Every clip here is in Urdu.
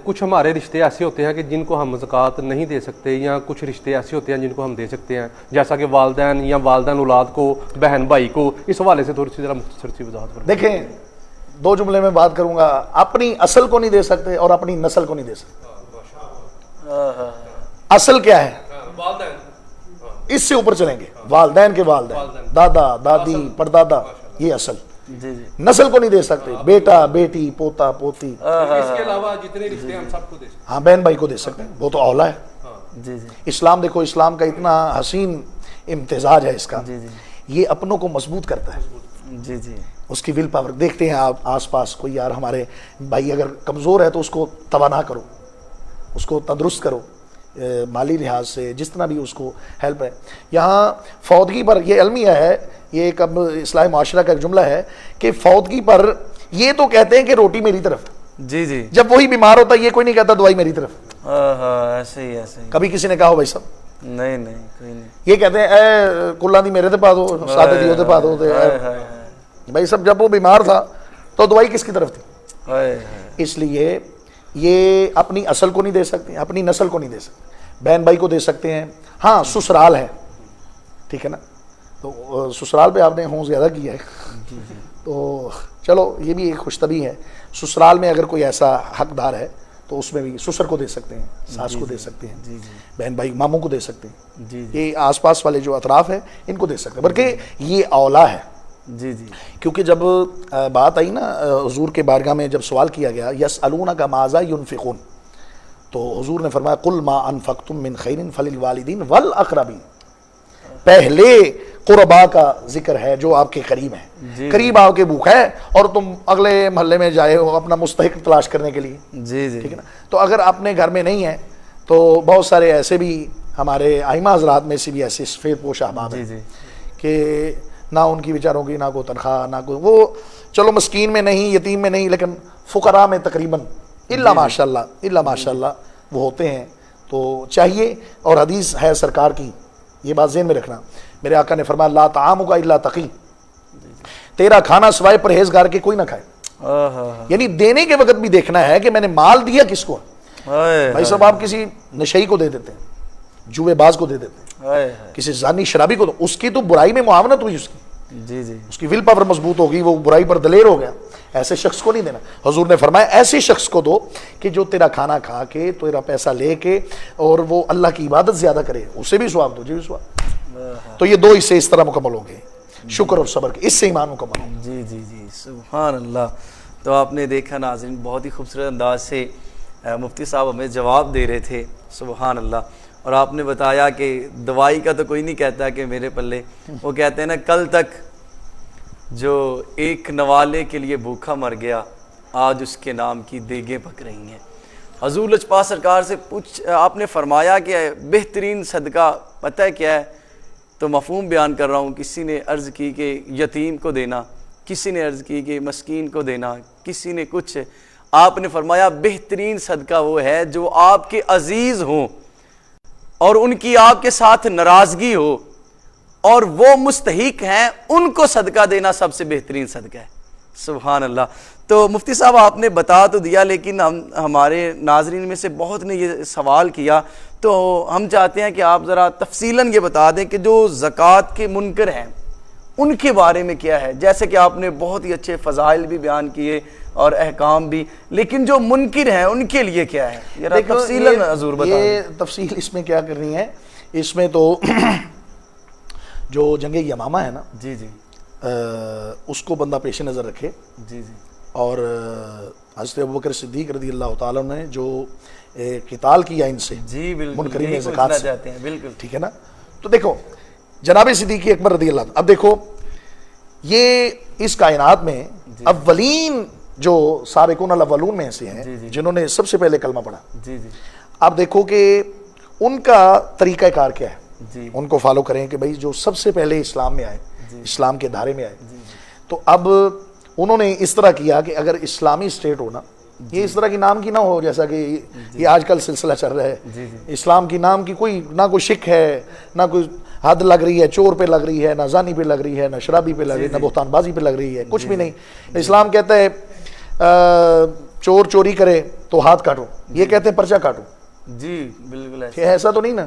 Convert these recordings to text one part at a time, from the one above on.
کچھ ہمارے رشتے ایسے ہوتے ہیں کہ جن کو ہم زکوٰۃ نہیں دے سکتے، یا کچھ رشتے ایسے ہوتے ہیں جن کو ہم دے سکتے ہیں، جیسا کہ والدین یا والدین اولاد کو، بہن بھائی کو. اس حوالے سے تھوڑی سی ذرا مختصر سی وضاحت کریں. دیکھیں، دو جملے میں بات کروں گا. اپنی اصل کو نہیں دے سکتے اور اپنی نسل کو نہیں دے سکتے. اصل کیا ہے؟ اس سے اوپر چلیں گے. والدین کے والدین، دادا دادی پردادا، یہ اصل. نسل کو نہیں دے سکتے. بیٹا بیٹی پوتا پوتی، اس کے علاوہ جتنے رشتے ہم سب کو دے سکتے ہیں. ہاں، بہن بھائی کو دے سکتے ہیں، وہ تو اولا ہے. اسلام دیکھو، اسلام کا اتنا حسین امتزاج ہے اس کا. یہ اپنوں کو مضبوط کرتا ہے. اس کی ول پاور دیکھتے ہیں آپ آس پاس. کوئی یار ہمارے بھائی اگر کمزور ہے تو اس کو توانا کرو، اس کو تندرست کرو، مالی لحاظ سے جس طرح بھی اس کو ہیلپ ہے. یہاں فوتگی پر یہ المیہ ہے، یہ ایک اب اصلاح معاشرہ کا ایک جملہ ہے کہ فوتگی پر یہ تو کہتے ہیں کہ روٹی میری طرف. جب وہی بیمار ہوتا ہے یہ کوئی نہیں کہتا دوائی میری طرف. ایسے ہی. کبھی کسی نے کہا ہو بھائی صاحب؟ نہیں کوئی نہیں. یہ کہتے ہیں اے کلا دی میرے تے پا دو، سادے دیو تے پا دو. بھائی صاحب جب وہ بیمار تھا تو دوائی کس کی طرف تھی؟ اس لیے یہ اپنی اصل کو نہیں دے سکتے، اپنی نسل کو نہیں دے سکتے. بہن بھائی کو دے سکتے ہیں. ہاں، سسرال ہے، ٹھیک ہے نا. تو سسرال پہ آپ نے ہوں زیادہ کیا ہے، تو چلو یہ بھی ایک خوش طبی ہے. سسرال میں اگر کوئی ایسا حقدار ہے تو اس میں بھی سسر کو دے سکتے ہیں، ساس کو دے سکتے ہیں، بہن بھائی ماموں کو دے سکتے ہیں. یہ آس پاس والے جو اطراف ہیں ان کو دے سکتے ہیں، بلکہ یہ اولا ہے. کیونکہ جب بات آئی نا حضور کے بارگاہ میں، جب سوال کیا گیا یسألونک ماذا ینفقون، تو حضور نے فرمایا قل ما انفقتم من خیر فللوالدین والاقربین. پہلے قربا کا ذکر ہے جو آپ کے قریب ہیں. قریب آپ کے بھوکا ہے اور تم اگلے محلے میں جائے ہو اپنا مستحق تلاش کرنے کے لیے، ٹھیک ہے نا. تو اگر اپنے گھر میں نہیں ہے تو بہت سارے ایسے بھی ہمارے ائمہ حضرات میں سے بھی ایسے سفید پوش احباب ہیں کہ نہ ان کی بیچاروں کی نہ کوئی تنخواہ، نہ کوئی، وہ چلو مسکین میں نہیں، یتیم میں نہیں، لیکن فقراء میں تقریباً الا ماشاءاللہ وہ ہوتے ہیں. تو چاہیے، اور حدیث ہے سرکار کی، یہ بات ذہن میں رکھنا. میرے آقا نے فرمایا لا طعامک الا تقی، تیرا کھانا سوائے پرہیزگار کے کوئی نہ کھائے. یعنی دینے کے وقت بھی دیکھنا ہے کہ میں نے مال دیا کس کو. بھائی صاحب آپ کسی نشئی کو دے دیتے ہیں، جوئے باز کو دے دیتے ہیں، کسی زانی شرابی کو، اس کی تو برائی میں معاونت ہوئی، اس کی ول پاور مضبوط ہوگی، وہ برائی پر دلیر ہو گیا. ایسے شخص کو نہیں دینا. حضور نے فرمایا ایسے شخص کو دو کہ جو تیرا کھانا کھا کے، تیرا پیسہ لے کے اور وہ اللہ کی عبادت زیادہ کرے، اسے بھی ثواب دو. جی ثواب. تو یہ دو حصے اس طرح مکمل ہوں گے، شکر اور صبر کے، اس سے ایمان مکمل ہوگا. جی سبحان اللہ. تو آپ نے دیکھا ناظرین، بہت ہی خوبصورت انداز سے مفتی صاحب ہمیں جواب دے رہے تھے. سبحان اللہ. اور آپ نے بتایا کہ دوائی کا تو کوئی نہیں کہتا کہ میرے پلے، وہ کہتے ہیں نا کل تک جو ایک نوالے کے لیے بھوکا مر گیا، آج اس کے نام کی دیگیں پک رہی ہیں. حضور لجپا سرکار سے آپ نے فرمایا کہ بہترین صدقہ پتہ ہے کیا ہے؟ تو مفہوم بیان کر رہا ہوں. کسی نے عرض کی کہ یتیم کو دینا، کسی نے عرض کی کہ مسکین کو دینا، کسی نے کچھ. آپ نے فرمایا بہترین صدقہ وہ ہے جو آپ کے عزیز ہوں اور ان کی آپ کے ساتھ ناراضگی ہو اور وہ مستحق ہیں، ان کو صدقہ دینا سب سے بہترین صدقہ ہے. سبحان اللہ. تو مفتی صاحب آپ نے بتا تو دیا، لیکن ہمارے ناظرین میں سے بہت نے یہ سوال کیا، تو ہم چاہتے ہیں کہ آپ ذرا تفصیلاً یہ بتا دیں کہ جو زکوٰۃ کے منکر ہیں ان کے بارے میں کیا ہے. جیسے کہ آپ نے بہت ہی اچھے فضائل بھی بیان کیے اور احکام بھی، لیکن جو منکر ہیں ان کے لیے کیا ہے؟ تفصیلاً حضور بتا دیں. یہ تفصیل اس میں کیا کرنی ہے، اس میں تو جو جنگ یمامہ ہے نا، اس کو بندہ پیش نظر رکھے. اور حضرت ابوبکر صدیق رضی اللہ تعالیٰ نے جو قتال کیا ان سے، منکرین زکوٰۃ سے، بالکل ٹھیک ہے نا. تو دیکھو جناب صدیق اکبر رضی اللہ عنہ، اب دیکھو یہ اس کائنات میں اولین جو سابقون الاولون میں سے ہیں جنہوں نے سب سے پہلے کلمہ پڑھا. اب دیکھو کہ ان کا طریقہ کار کیا ہے، ان کو فالو کریں کہ بھئی جو سب سے پہلے اسلام میں آئے، اسلام کے دھارے میں آئے. تو اب انہوں نے اس طرح کیا کہ اگر اسلامی اسٹیٹ ہونا، یہ اس طرح کی نام کی نہ ہو جیسا کہ یہ آج کل سلسلہ چل رہا ہے. اسلام کی نام کی کوئی نہ کوئی شک ہے، نہ کوئی حد لگ رہی ہے، چور پہ لگ رہی ہے، نہ زانی پہ لگ رہی ہے، نہ شرابی پہ لگ رہی ہے، نہ بہتان بازی پہ لگ رہی ہے، کچھ بھی نہیں. اسلام کہتا ہے چور چوری کرے تو ہاتھ کاٹو، یہ کہتے ہیں پرچہ کاٹو، جی بالکل ایسا کہ ایسا تو نہیں نا.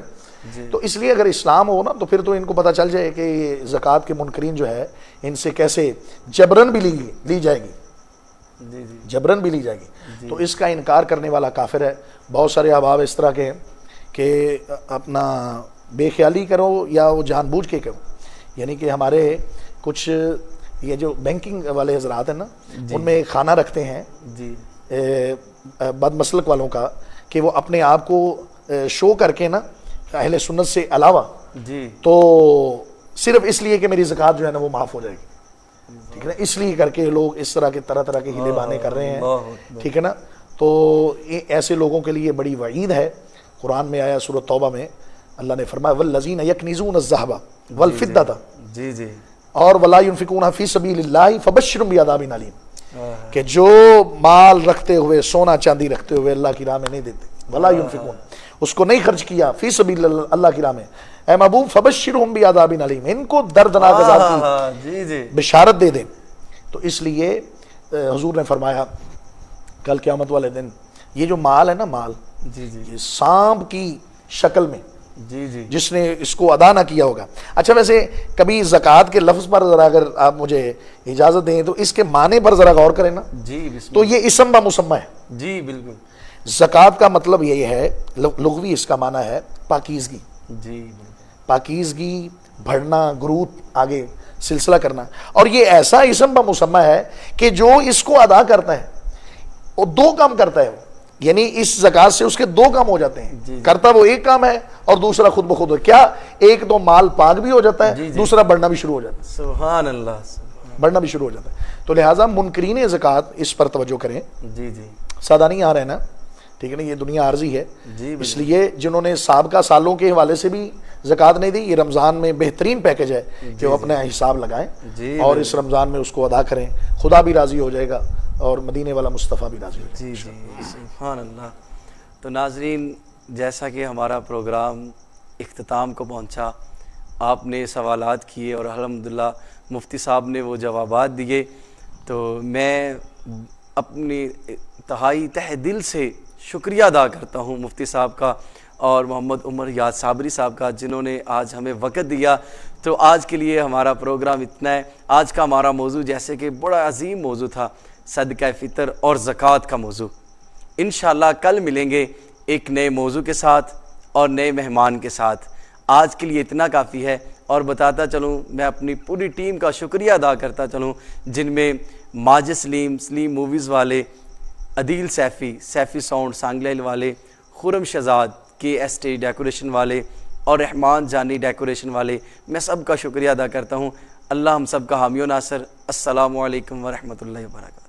جی تو اس لیے اگر اسلام ہو نا تو پھر تو ان کو پتہ چل جائے کہ یہ زکوٰۃ کے منکرین جو ہے ان سے کیسے جبرن بھی لی جائے گی، جی جی جبرن بھی لی جائے گی. تو اس کا انکار کرنے والا کافر ہے. بہت سارے احباب اس طرح کے ہیں کہ اپنا بے خیالی کرو یا وہ جان بوجھ کے کرو. یعنی کہ ہمارے کچھ یہ جو بینکنگ والے حضرات ہیں نا، ان میں ایک خانہ رکھتے ہیں جی بد مسلک والوں کا، کہ وہ اپنے آپ کو شو کر کے نا اہل سنت سے علاوہ جی تو صرف اس لیے کہ میری زکوٰۃ جو ہے نا وہ معاف ہو جائے گی، ٹھیک ہے نا، اس لیے کر کے لوگ اس طرح کے طرح طرح کے ہیلے بہانے کر رہے ہیں، ٹھیک ہے نا. تو ایسے لوگوں کے لیے بڑی وعید ہے. قرآن میں آیا سورۃ توبہ میں اللہ نے فرمایا والذین یکنزون الذھب والفضة، جی جی اور ولا ينفقون فی سبیل اللہ فبشرهم بعذاب علیم، کہ جو مال رکھتے ہوئے سونا چاندی رکھتے ہوئے اللہ کی راہ میں نہیں دیتے، ولا ينفقون، اس کو نہیں خرچ کیا فی سبیل اللہ کی راہ میں، اے محبوب فبشرهم بعذاب علیم، ان کو دردناک عذاب کی جی جی بشارت دے دیں. تو اس لیے حضور نے فرمایا کل قیامت والے دن یہ جو مال ہے نا، مال جی جی یہ سانپ کی شکل میں جی جی جس نے اس کو ادا نہ کیا ہوگا. اچھا ویسے کبھی زکوٰۃ کے لفظ پر ذرا اگر آپ مجھے اجازت دیں تو اس کے معنی پر ذرا غور کریں نا. جی بسم تو یہ اسم با مسمى ہے. جی بالکل زکوٰۃ کا مطلب یہی ہے، لغوی اس کا معنی ہے پاکیزگی، جی پاکیزگی، بڑھنا، گروتھ، آگے سلسلہ کرنا. اور یہ ایسا اسم با مسمى ہے کہ جو اس کو ادا کرتا ہے وہ دو کام کرتا ہے، یعنی اس زکوٰۃ سے اس کے دو کام ہو جاتے ہیں. کرتا وہ ایک کام ہے اور دوسرا خود بخود ہے. کیا؟ ایک تو مال پاک بھی ہو جاتا ہے، دوسرا بڑھنا بھی شروع ہو جاتا ہے، سبحان اللہ، بڑھنا بھی شروع ہو جاتا ہے. تو لہٰذا منکرین زکوٰۃ اس پر توجہ کریں. جی جی سادہ نہیں آ رہے نا، ٹھیک ہے نا، یہ دنیا عارضی ہے. جی اس لیے جنہوں نے سابقہ سالوں کے حوالے سے بھی زکوٰۃ نہیں دی، یہ رمضان میں بہترین پیکج ہے کہ وہ اپنا حساب لگائیں اور اس رمضان میں اس کو ادا کریں. خدا بھی راضی ہو جائے گا اور مدینے والا مصطفیٰ بھی راضی ہو جائے گا. جی جی سبحان اللہ. تو ناظرین، جیسا کہ ہمارا پروگرام اختتام کو پہنچا، آپ نے سوالات کیے اور الحمدللہ مفتی صاحب نے وہ جوابات دیے. تو میں اپنی انتہائی تہ دل سے شکریہ ادا کرتا ہوں مفتی صاحب کا اور محمد عمر یاد صابری صاحب کا، جنہوں نے آج ہمیں وقت دیا. تو آج کے لیے ہمارا پروگرام اتنا ہے. آج کا ہمارا موضوع جیسے کہ بڑا عظیم موضوع تھا، صدقہ فطر اور زکوٰۃ کا موضوع. انشاءاللہ کل ملیں گے ایک نئے موضوع کے ساتھ اور نئے مہمان کے ساتھ. آج کے لیے اتنا کافی ہے. اور بتاتا چلوں، میں اپنی پوری ٹیم کا شکریہ ادا کرتا چلوں، جن میں ماجد سلیم موویز والے، عدیل سیفی ساؤنڈ سانگلیل والے، خرم شہزاد KST ڈیکوریشن والے اور رحمان جانی ڈیکوریشن والے، میں سب کا شکریہ ادا کرتا ہوں. اللہ ہم سب کا حامی و ناصر. السلام علیکم ورحمۃ اللہ وبرکاتہ.